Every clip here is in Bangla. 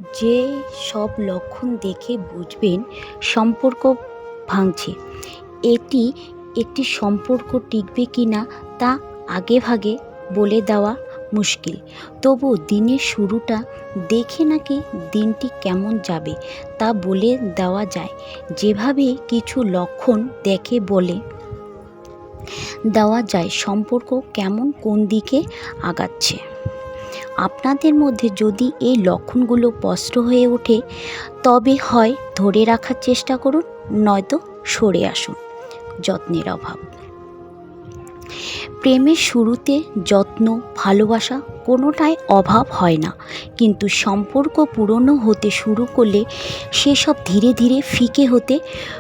যে সব লক্ষণ দেখে বুঝবেন সম্পর্ক ভাঙছে। এটি একটি সম্পর্ক টিকবে কিনা তা আগেভাগে বলে দেওয়া মুশকিল, তবু দিনের শুরুটা দেখে নাকি দিনটি কেমন যাবে তা বলে দেওয়া যায়। যেভাবে কিছু লক্ষণ দেখে বলে দেওয়া যায় সম্পর্ক কেমন কোন দিকে আগাচ্ছে। আপনাদের মধ্যে যদি এই লক্ষণগুলো স্পষ্ট হয়ে ওঠে তবে হয় ধরে রাখার চেষ্টা করুন, নয়তো সরে আসুন। যত্নের অভাব। প্রেমের শুরুতে যত্ন, ভালোবাসা কোনোটাই অভাব হয় না, কিন্তু সম্পর্ক পুরনো হতে শুরু করলে সেসব ধীরে ধীরে ফিকে হতে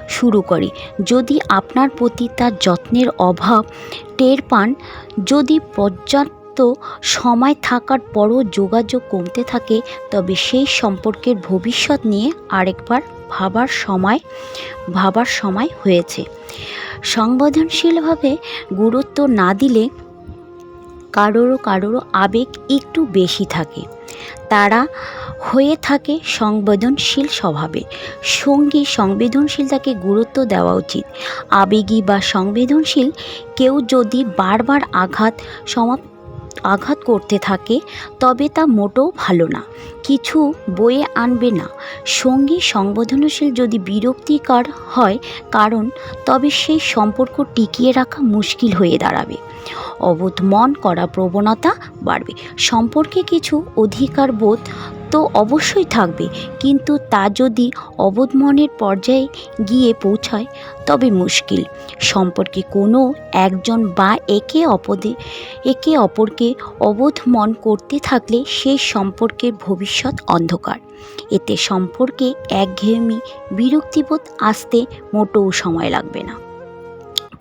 শুরু করে। যদি আপনার প্রতি তার যত্নের অভাব টের পান, যদি পর্যাপ্ত সময় থাকার পরও যোগাযোগ কমতে থাকে, তবে সেই সম্পর্কের ভবিষ্যৎ নিয়ে আরেকবার ভাবার সময় হয়েছে। সংবেদনশীলভাবে গুরুত্ব না দিলে কারোর আবেগ একটু বেশি থাকে। তারা হয়ে থাকে সংবেদনশীল স্বভাবের। সঙ্গী সংবেদনশীলতাকে গুরুত্ব দেওয়া উচিত। আবেগী বা সংবেদনশীল কেউ যদি বারবার আঘাত করতে থাকে তবে তা মোটেও ভালো না, কিছু বয়ে আনবে না। সঙ্গী সংবেদনশীল যদি বিরক্তিকর হয় তবে সেই সম্পর্ক টিকিয়ে রাখা মুশকিল হয়ে দাঁড়াবে। অবোধ মন করা প্রবণতা বাড়বে। সম্পর্কে কিছু অধিকার বোধ তো অবশ্যই থাকবে, কিন্তু তা যদি অবোধ মনের পর্যায়ে গিয়ে পৌঁছায় তবে মুশকিল। সম্পর্কে কোনো একজন বা একে অপরকে অবোধ মন করতে থাকলে সেই সম্পর্কের ভবিষ্যৎ অন্ধকার। এতে সম্পর্কে একঘেয়েমি, বিরক্তিবোধ আসতে মোটেও সময় লাগবে না।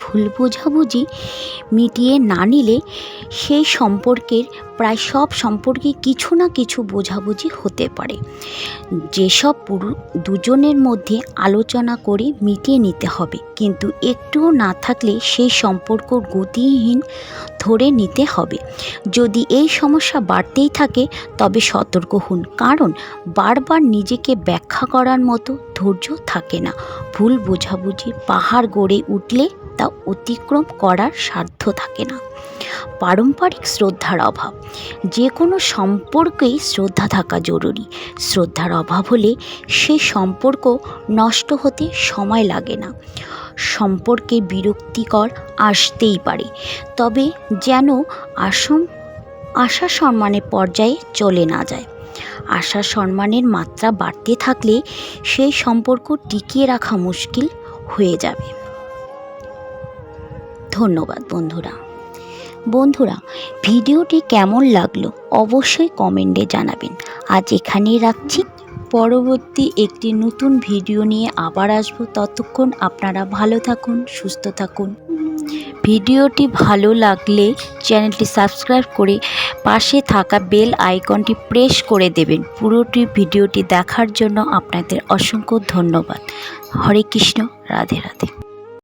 ভুল বোঝাবুঝি মিটিয়ে না নিলে সেই সম্পর্কের প্রায় সব সম্পর্কে কিছু না কিছু বোঝাবুঝি হতে পারে, যেসব দুজনের মধ্যে আলোচনা করে মিটিয়ে নিতে হবে। কিন্তু একটুও না থাকলে সেই সম্পর্ক গতিহীন ধরে নিতে হবে। যদি এই সমস্যা বাড়তেই থাকে তবে সতর্ক হন, কারণ বারবার নিজেকে ব্যাখ্যা করার মতো ধৈর্য থাকে না। ভুল বোঝাবুঝির পাহাড় গড়ে উঠলে তা অতিক্রম করার সাধ্য থাকে না। পারস্পরিক শ্রদ্ধার অভাব। যে কোনো সম্পর্কেই শ্রদ্ধা থাকা জরুরি। শ্রদ্ধার অভাব হলে সেই সম্পর্ক নষ্ট হতে সময় লাগে না। সম্পর্কে বিরক্তিকর আসতেই পারে, তবে যেন আশা সম্মানের পর্যায়ে চলে না যায়। আশা সম্মানের মাত্রা বাড়তে থাকলে সেই সম্পর্ক টিকিয়ে রাখা মুশকিল হয়ে যাবে। ধন্যবাদ বন্ধুরা, ভিডিওটি কেমন লাগলো অবশ্যই কমেন্টে জানাবেন। আজ এখানেই রাখছি, পরবর্তী একটি নতুন ভিডিও নিয়ে আবার আসবো। ততক্ষণ আপনারা ভালো থাকুন, সুস্থ থাকুন। ভিডিওটি ভালো লাগলে চ্যানেলটি সাবস্ক্রাইব করে পাশে থাকা বেল আইকনটি প্রেস করে দেবেন। পুরোটি ভিডিওটি দেখার জন্য আপনাদের অসংখ্য ধন্যবাদ। হরে কৃষ্ণ, রাধে রাধে।